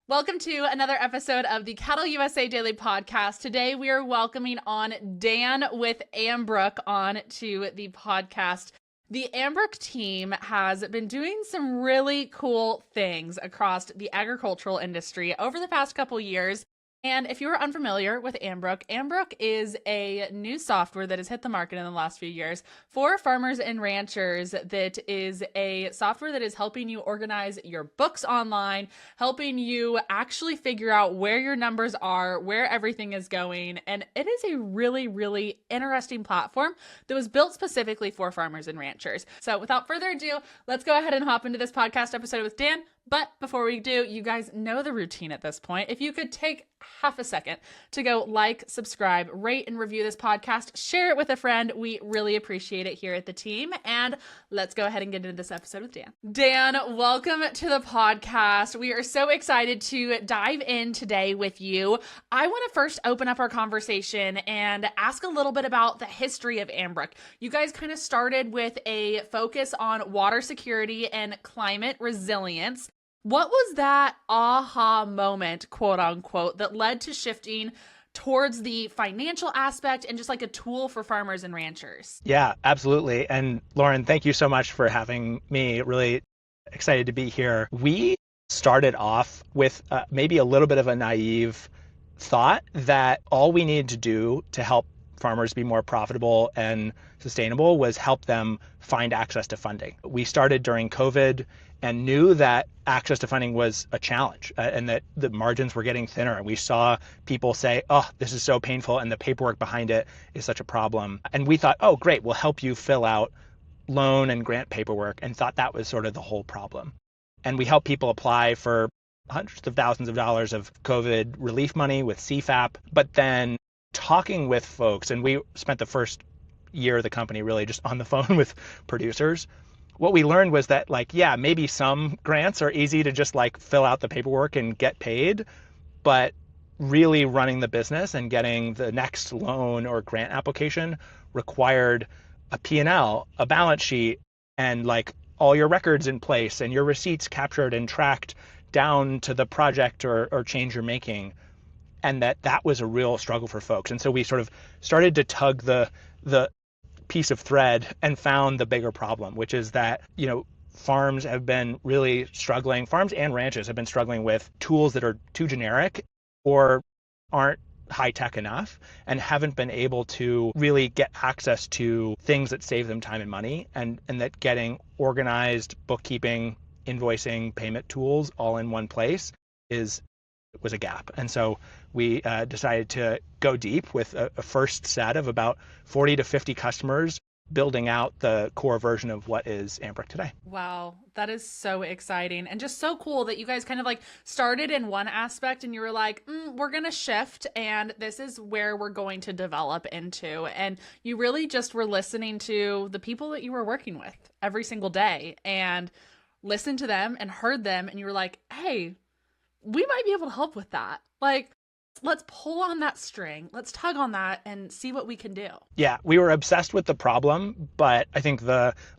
Welcome to another episode of the Cattle USA Daily Podcast. Today we are welcoming on Dan with Ambrook on to the podcast. The Ambrook team has been doing some really cool things across the agricultural industry over the past couple years. And if you are unfamiliar with Ambrook, Ambrook is a new software that has hit the market in the last few years for farmers and ranchers. That is a software that is helping you organize your books online, helping you actually figure out where your numbers are, where everything is going. And it is a really, really interesting platform that was built specifically for farmers and ranchers. So without further ado, let's go ahead and hop into this podcast episode with Dan. But before we do, you guys know the routine at this point. If you could take half a second to go like, subscribe, rate, and review this podcast, share it with a friend. We really appreciate it here at the team. And let's go ahead and get into this episode with Dan. Dan, welcome to the podcast. We are so excited to dive in today with you. I want to first open up our conversation and ask a little bit about the history of Ambrook. You guys kind of started with a focus on water security and climate resilience. What was that aha moment, quote unquote, that led to shifting towards the financial aspect and just like a tool for farmers and ranchers? Yeah, absolutely. And Lauren, thank you so much for having me. Really excited to be here. We started off with maybe a little bit of a naive thought that all we needed to do to help farmers be more profitable and sustainable was help them find access to funding. We started during COVID and knew that access to funding was a challenge and that the margins were getting thinner. And we saw people say, oh, this is so painful and the paperwork behind it is such a problem. And we thought, oh, great, we'll help you fill out loan and grant paperwork, and thought that was sort of the whole problem. And we helped people apply for hundreds of thousands of dollars of COVID relief money with CFAP. But then talking with folks, and we spent the first year of the company really just on the phone with producers, what we learned was that, like, yeah, maybe some grants are easy to just like fill out the paperwork and get paid, but really running the business and getting the next loan or grant application required a P&L, a balance sheet, and like all your records in place and your receipts captured and tracked down to the project or change you're making. And that was a real struggle for folks. And so we sort of started to tug the piece of thread and found the bigger problem, which is that, farms have been really struggling. Farms and ranches have been struggling with tools that are too generic or aren't high tech enough and haven't been able to really get access to things that save them time and money, and that getting organized bookkeeping, invoicing, payment tools all in one place was a gap. And so we decided to go deep with a first set of about 40 to 50 customers, building out the core version of what is Ambrook today. Wow, that is so exciting and just so cool that you guys kind of like started in one aspect and you were like, we're going to shift and this is where we're going to develop into. And you really just were listening to the people that you were working with every single day and listened to them and heard them. And you were like, hey, we might be able to help with that. Like, let's pull on that string. Let's tug on that and see what we can do. Yeah, we were obsessed with the problem, but I think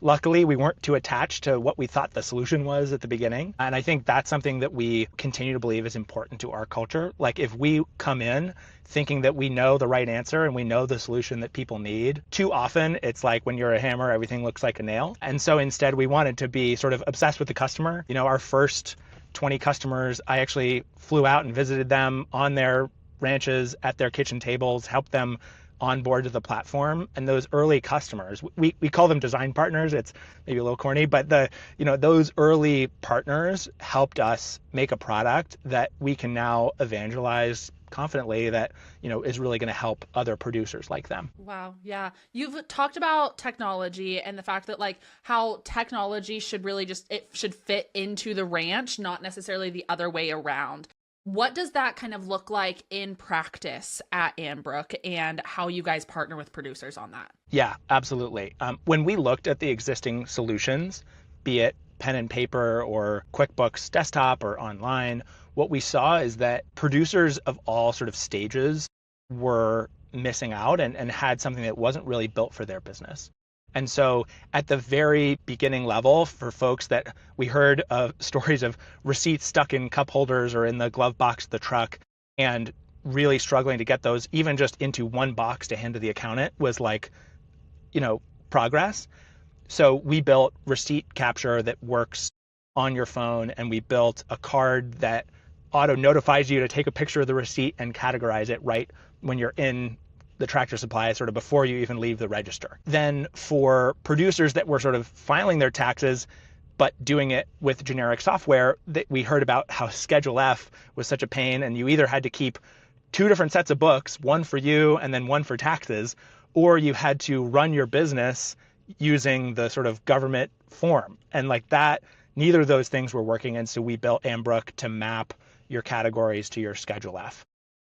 luckily we weren't too attached to what we thought the solution was at the beginning. And I think that's something that we continue to believe is important to our culture. Like, if we come in thinking that we know the right answer and we know the solution that people need, too often it's like when you're a hammer, everything looks like a nail. And so instead we wanted to be sort of obsessed with the customer. Our first 20 customers, I actually flew out and visited them on their ranches at their kitchen tables, helped them onboard to the platform. And those early customers, we call them design partners. It's maybe a little corny, but those early partners helped us make a product that we can now evangelize confidently that is really going to help other producers like them. Wow. Yeah. You've talked about technology and the fact that like how technology should really it should fit into the ranch, not necessarily the other way around. What does that kind of look like in practice at Ambrook and how you guys partner with producers on that? Yeah, absolutely. When we looked at the existing solutions, be it pen and paper or QuickBooks desktop or online, what we saw is that producers of all sort of stages were missing out and had something that wasn't really built for their business. And so at the very beginning level, for folks that we heard of stories of receipts stuck in cup holders or in the glove box of the truck and really struggling to get those even just into one box to hand to the accountant was like, progress. So we built receipt capture that works on your phone, and we built a card that auto notifies you to take a picture of the receipt and categorize it right when you're in the Tractor Supply, sort of before you even leave the register. Then for producers that were sort of filing their taxes, but doing it with generic software, that we heard about how Schedule F was such a pain, and you either had to keep two different sets of books, one for you and then one for taxes, or you had to run your business using the sort of government form. And like that, neither of those things were working. And so we built Ambrook to map your categories to your Schedule F.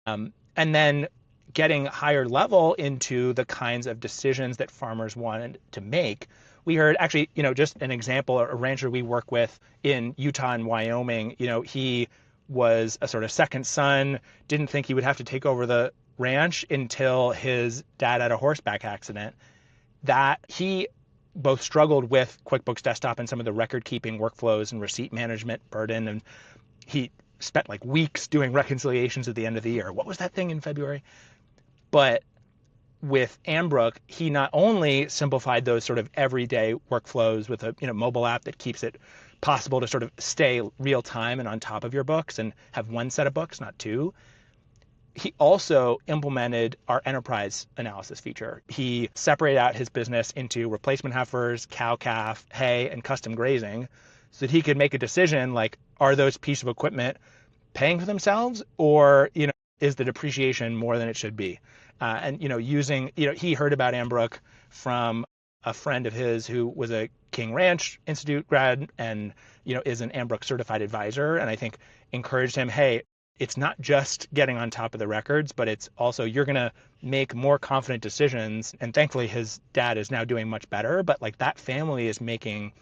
And then getting higher level into the kinds of decisions that farmers wanted to make. We heard actually, just an example, a rancher we work with in Utah and Wyoming, he was a sort of second son, didn't think he would have to take over the ranch until his dad had a horseback accident. That he both struggled with QuickBooks Desktop and some of the record keeping workflows and receipt management burden. And he spent like weeks doing reconciliations at the end of the year. What was that thing in February? But with Ambrook, he not only simplified those sort of everyday workflows with a mobile app that keeps it possible to sort of stay real time and on top of your books and have one set of books, not two. He also implemented our enterprise analysis feature. He separated out his business into replacement heifers, cow-calf, hay, and custom grazing so that he could make a decision like, are those pieces of equipment paying for themselves, or is the depreciation more than it should be? And using he heard about Ambrook from a friend of his who was a King Ranch Institute grad and is an Ambrook certified advisor, and I think encouraged him, hey, it's not just getting on top of the records, but it's also you're going to make more confident decisions. And thankfully his dad is now doing much better, but like that family is making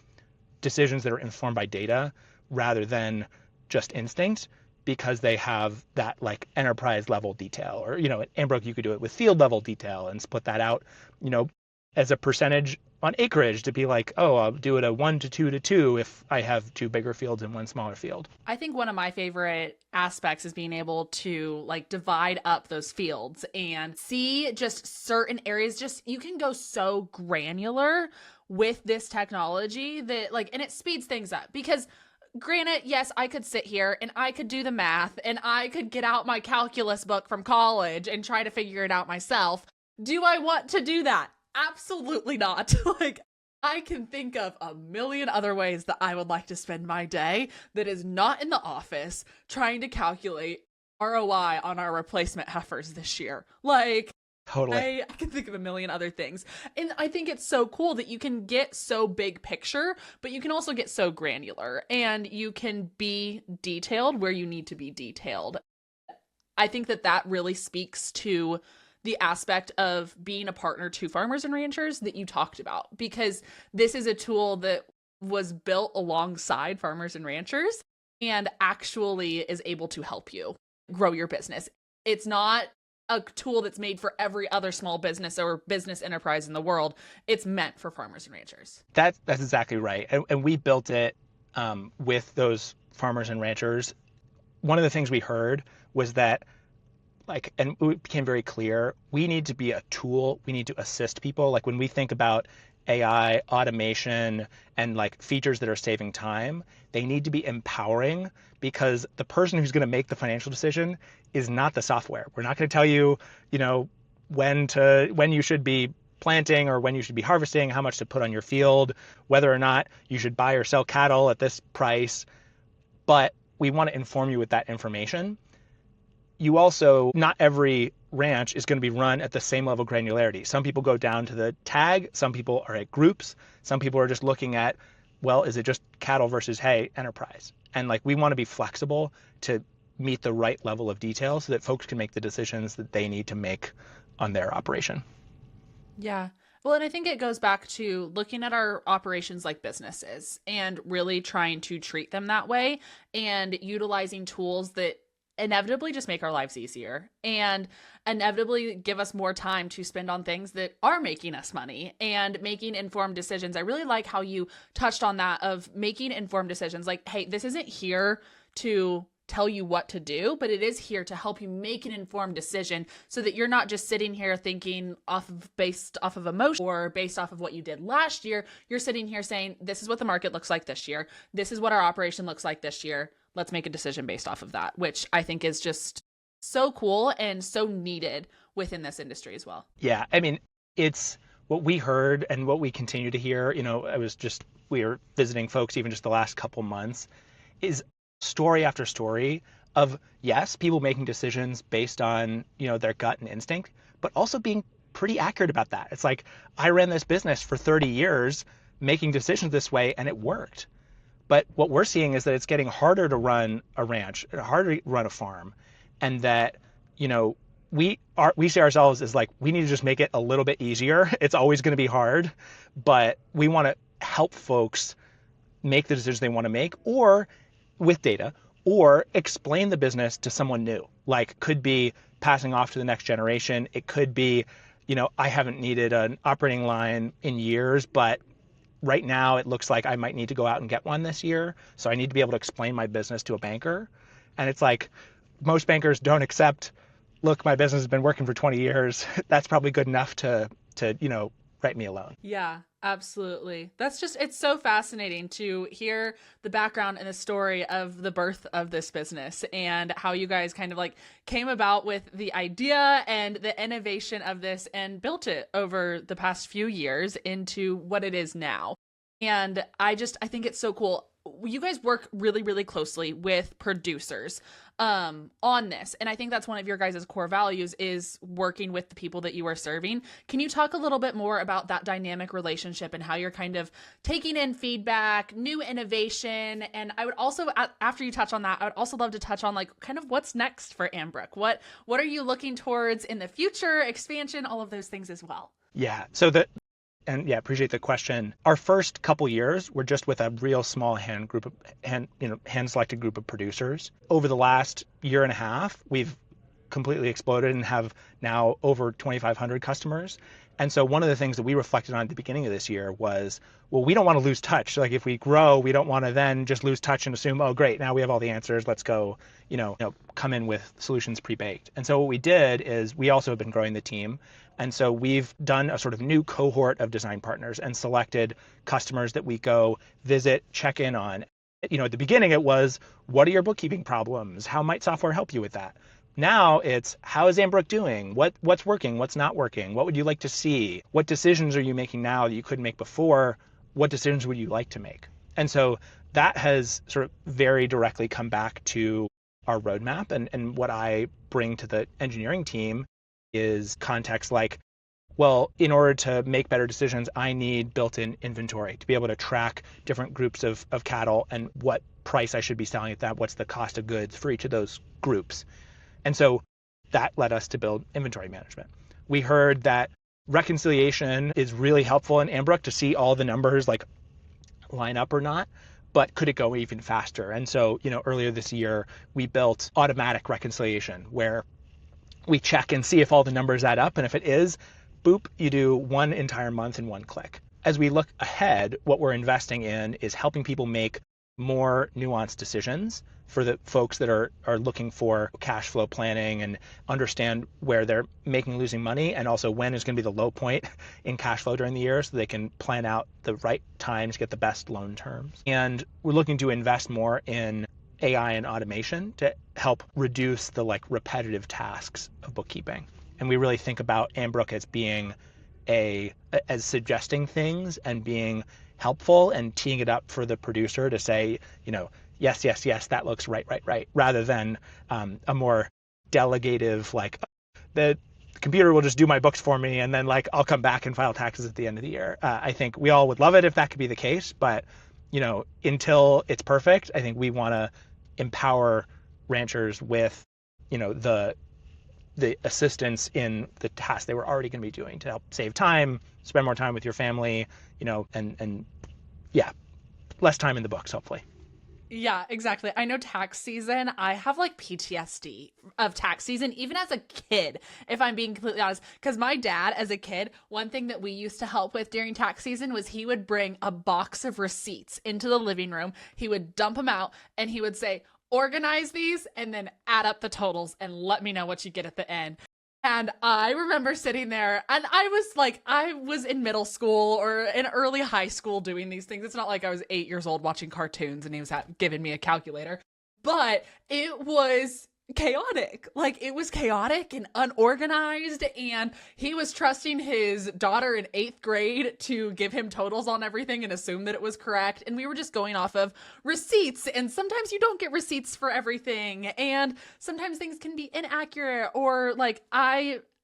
decisions that are informed by data rather than just instinct, because they have that like enterprise level detail. Or at Ambrook you could do it with field level detail and split that out as a percentage on acreage to be like, oh, I'll do it a 1 to 2 to 2 if I have two bigger fields and one smaller field. I think one of my favorite aspects is being able to like divide up those fields and see just certain areas. Just you can go so granular with this technology that and it speeds things up, because granted, yes, I could sit here and I could do the math and I could get out my calculus book from college and try to figure it out myself. Do I want to do that? Absolutely not. I can think of a million other ways that I would like to spend my day that is not in the office trying to calculate ROI on our replacement heifers this year. Totally. I can think of a million other things. And I think it's so cool that you can get so big picture, but you can also get so granular and you can be detailed where you need to be detailed. I think that really speaks to the aspect of being a partner to farmers and ranchers that you talked about, because this is a tool that was built alongside farmers and ranchers and actually is able to help you grow your business. It's not a tool that's made for every other small business or business enterprise in the world. It's meant for farmers and ranchers. That's exactly right. And we built it with those farmers and ranchers. One of the things we heard was that and it became very clear, we need to be a tool. We need to assist people. Like when we think about AI, automation, and features that are saving time, they need to be empowering, because the person who's going to make the financial decision is not the software. We're not going to tell you, when you should be planting or when you should be harvesting, how much to put on your field, whether or not you should buy or sell cattle at this price. But we want to inform you with that information. You also, not every ranch is going to be run at the same level of granularity. Some people go down to the tag. Some people are at groups. Some people are just looking at, well, is it just cattle versus hay enterprise? And we want to be flexible to meet the right level of detail so that folks can make the decisions that they need to make on their operation. Yeah. Well, and I think it goes back to looking at our operations like businesses and really trying to treat them that way and utilizing tools that inevitably just make our lives easier and inevitably give us more time to spend on things that are making us money and making informed decisions. I really like how you touched on that of making informed decisions. Like, hey, this isn't here to tell you what to do, but it is here to help you make an informed decision so that you're not just sitting here thinking based off of emotion or based off of what you did last year. You're sitting here saying, this is what the market looks like this year. This is what our operation looks like this year. Let's make a decision based off of that, which I think is just so cool and so needed within this industry as well. Yeah, I mean, it's what we heard and what we continue to hear. We were visiting folks even just the last couple months, is story after story of, yes, people making decisions based on, their gut and instinct, but also being pretty accurate about that. It's like, I ran this business for 30 years making decisions this way and it worked. But what we're seeing is that it's getting harder to run a ranch, harder to run a farm, and that, we see ourselves as like, we need to just make it a little bit easier. It's always going to be hard, but we want to help folks make the decisions they want to make, or with data, or explain the business to someone new. Like, could be passing off to the next generation. It could be, I haven't needed an operating line in years, but right now it looks like I might need to go out and get one this year. So I need to be able to explain my business to a banker. And it's like, most bankers don't accept, look, my business has been working for 20 years. That's probably good enough to write me a loan. Yeah, absolutely. It's so fascinating to hear the background and the story of the birth of this business and how you guys kind of like came about with the idea and the innovation of this and built it over the past few years into what it is now. And I think it's so cool. You guys work really, really closely with producers on this. And I think that's one of your guys' core values is working with the people that you are serving. Can you talk a little bit more about that dynamic relationship and how you're kind of taking in feedback, new innovation? And I would also, after you touch on that, I would also love to touch on like kind of what's next for Ambrook. What are you looking towards in the future, expansion, all of those things as well? Yeah. Appreciate the question. Our first couple years were just with a real small hand-selected group of producers. Over the last year and a half, we've completely exploded and have now over 2,500 customers. And so one of the things that we reflected on at the beginning of this year was, well, we don't want to lose touch. Like, if we grow, we don't want to then just lose touch and assume, oh, great, now we have all the answers. Let's go, come in with solutions pre-baked. And so what we did is we also have been growing the team. And so we've done a sort of new cohort of design partners and selected customers that we go visit, check in on. At the beginning, it was, what are your bookkeeping problems? How might software help you with that? Now it's, how is Ambrook doing? What's working? What's not working? What would you like to see? What decisions are you making now that you couldn't make before? What decisions would you like to make? And so that has sort of very directly come back to our roadmap. And what I bring to the engineering team is context like, well, in order to make better decisions, I need built-in inventory to be able to track different groups of cattle and what price I should be selling at that, what's the cost of goods for each of those groups. And so that led us to build inventory management. We heard that reconciliation is really helpful in Ambrook to see all the numbers like line up or not, but could it go even faster? And so, earlier this year, we built automatic reconciliation where we check and see if all the numbers add up. And if it is, boop, you do one entire month in one click. As we look ahead, what we're investing in is helping people make more nuanced decisions for the folks that are looking for cash flow planning and understand where they're making and losing money, and also when is going to be the low point in cash flow during the year so they can plan out the right times to get the best loan terms. And we're looking to invest more in AI and automation to help reduce the repetitive tasks of bookkeeping. And we really think about Ambrook as being as suggesting things and being helpful and teeing it up for the producer to say, yes, that looks right, rather than a more delegative, the computer will just do my books for me and then I'll come back and file taxes at the end of the year. I think we all would love it if that could be the case, but until it's perfect, I think we want to empower ranchers with, the assistance in the tasks they were already going to be doing to help save time, spend more time with your family, and less time in the books, hopefully. Yeah, exactly. I know tax season, I have like PTSD of tax season, even as a kid, if I'm being completely honest. Because my dad, as a kid, one thing that we used to help with during tax season was he would bring a box of receipts into the living room. He would dump them out and he would say, organize these and then add up the totals and let me know what you get at the end. And I remember sitting there and I was in middle school or in early high school doing these things. It's not like I was 8 years old watching cartoons and he was giving me a calculator, but it was chaotic. Like it was chaotic and unorganized. And he was trusting his daughter in 8th grade to give him totals on everything and assume that it was correct. And we were just going off of receipts. And sometimes you don't get receipts for everything. And sometimes things can be inaccurate or like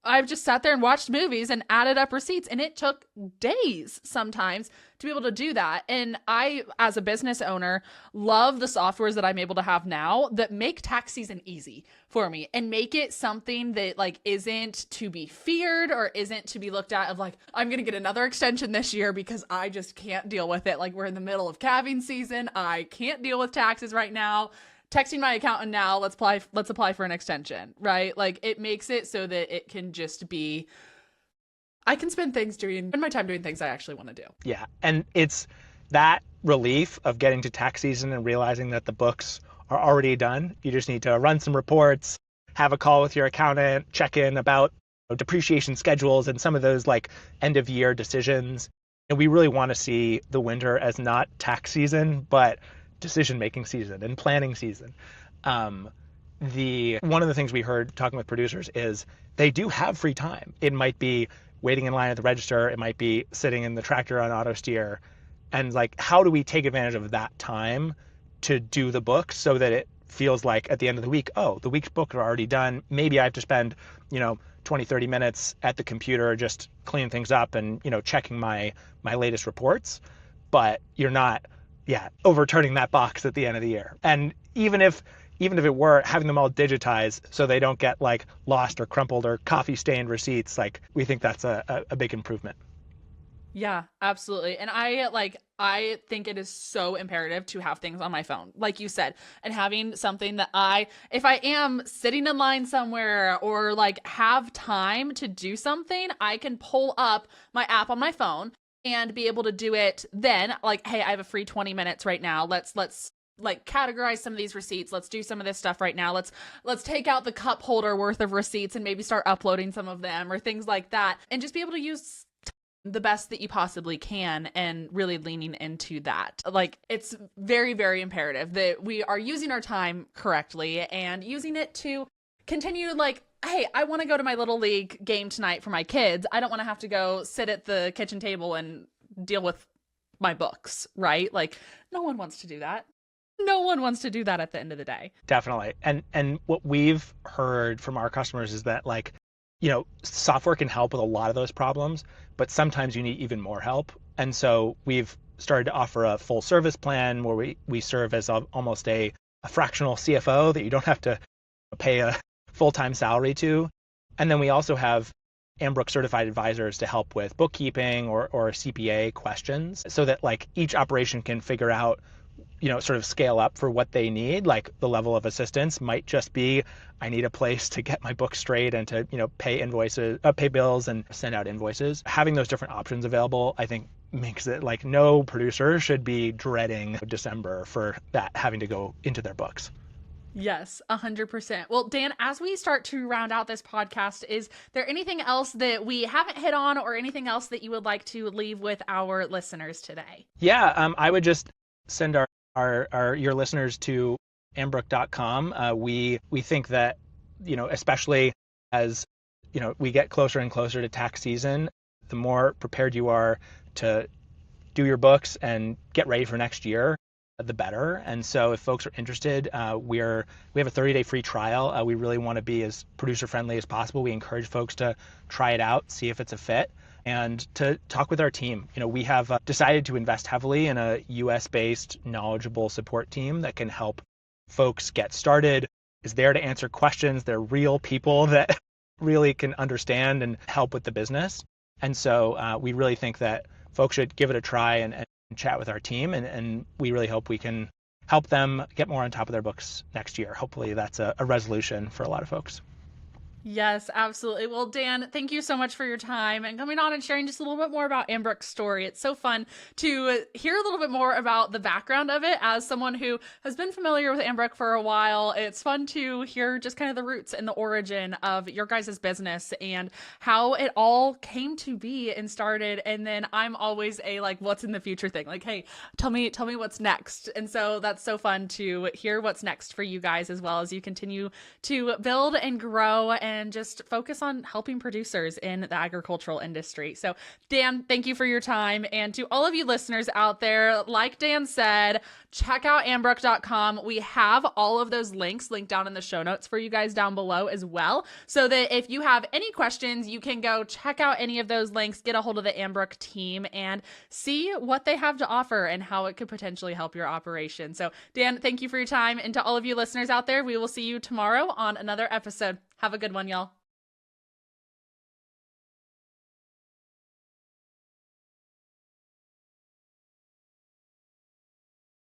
I've just sat there and watched movies and added up receipts, and it took days sometimes to be able to do that. And I, as a business owner, love the softwares that I'm able to have now that make tax season easy for me and make it something that like isn't to be feared or isn't to be looked at of like, I'm going to get another extension this year because I just can't deal with it. Like we're in the middle of calving season. I can't deal with taxes right now. Texting my accountant now, let's apply for an extension, right? Like it makes it so that it can just be, I can spend my time doing things I actually want to do. Yeah. And it's that relief of getting to tax season and realizing that the books are already done. You just need to run some reports, have a call with your accountant, check in about depreciation schedules and some of those like end of year decisions. And we really want to see the winter as not tax season, but decision-making season and planning season. One of the things we heard talking with producers is they do have free time. It might be waiting in line at the register. It might be sitting in the tractor on auto steer. And like, how do we take advantage of that time to do the book so that it feels like at the end of the week, oh, the week's books are already done. Maybe I have to spend, 20, 30 minutes at the computer just cleaning things up and, checking my latest reports. But you're not overturning that box at the end of the year. And even if it were having them all digitized so they don't get like lost or crumpled or coffee stained receipts, like we think that's a big improvement. Yeah, absolutely. And I think it is so imperative to have things on my phone, like you said, and having something that if I am sitting in line somewhere or like have time to do something, I can pull up my app on my phone and be able to do it then. Like, hey, I have a free 20 minutes right now. Let's like categorize some of these receipts. Let's do some of this stuff right now. Let's take out the cup holder worth of receipts and maybe start uploading some of them or things like that. And just be able to use the best that you possibly can and really leaning into that. Like it's very, very imperative that we are using our time correctly and using it to continue like, hey, I want to go to my little league game tonight for my kids. I don't want to have to go sit at the kitchen table and deal with my books, right? Like no one wants to do that. No one wants to do that at the end of the day. Definitely. And what we've heard from our customers is that like, software can help with a lot of those problems, but sometimes you need even more help. And so we've started to offer a full service plan where we serve as almost a fractional CFO that you don't have to pay a full-time salary to. And then we also have Ambrook certified advisors to help with bookkeeping or CPA questions so that like each operation can figure out, sort of scale up for what they need. Like the level of assistance might just be, I need a place to get my book straight and to, pay bills and send out invoices. Having those different options available, I think makes it like no producer should be dreading December for that having to go into their books. Yes, 100%. Well, Dan, as we start to round out this podcast, is there anything else that we haven't hit on or anything else that you would like to leave with our listeners today? Yeah, I would just send your listeners to ambrook.com. We think that, especially as, we get closer and closer to tax season, the more prepared you are to do your books and get ready for next year, the better. And so if folks are interested, we have a 30-day free trial. We really want to be as producer friendly as possible. We encourage folks to try it out, see if it's a fit, and to talk with our team. We have decided to invest heavily in a US-based knowledgeable support team that can help folks get started, is there to answer questions. They're real people that really can understand and help with the business. And so we really think that folks should give it a try and chat with our team, and we really hope we can help them get more on top of their books next year. Hopefully that's a resolution for a lot of folks. Yes, absolutely. Well, Dan, thank you so much for your time and coming on and sharing just a little bit more about Ambrook's story. It's so fun to hear a little bit more about the background of it. As someone who has been familiar with Ambrook for a while, it's fun to hear just kind of the roots and the origin of your guys' business and how it all came to be and started. And then I'm always a like, what's in the future thing? Like, hey, tell me what's next. And so that's so fun to hear what's next for you guys as well as you continue to build and grow and just focus on helping producers in the agricultural industry. So Dan, thank you for your time. And to all of you listeners out there, like Dan said, check out ambrook.com. We have all of those links linked down in the show notes for you guys down below as well. So that if you have any questions, you can go check out any of those links, get a hold of the Ambrook team and see what they have to offer and how it could potentially help your operation. So Dan, thank you for your time. And to all of you listeners out there, we will see you tomorrow on another episode. Have a good one, y'all.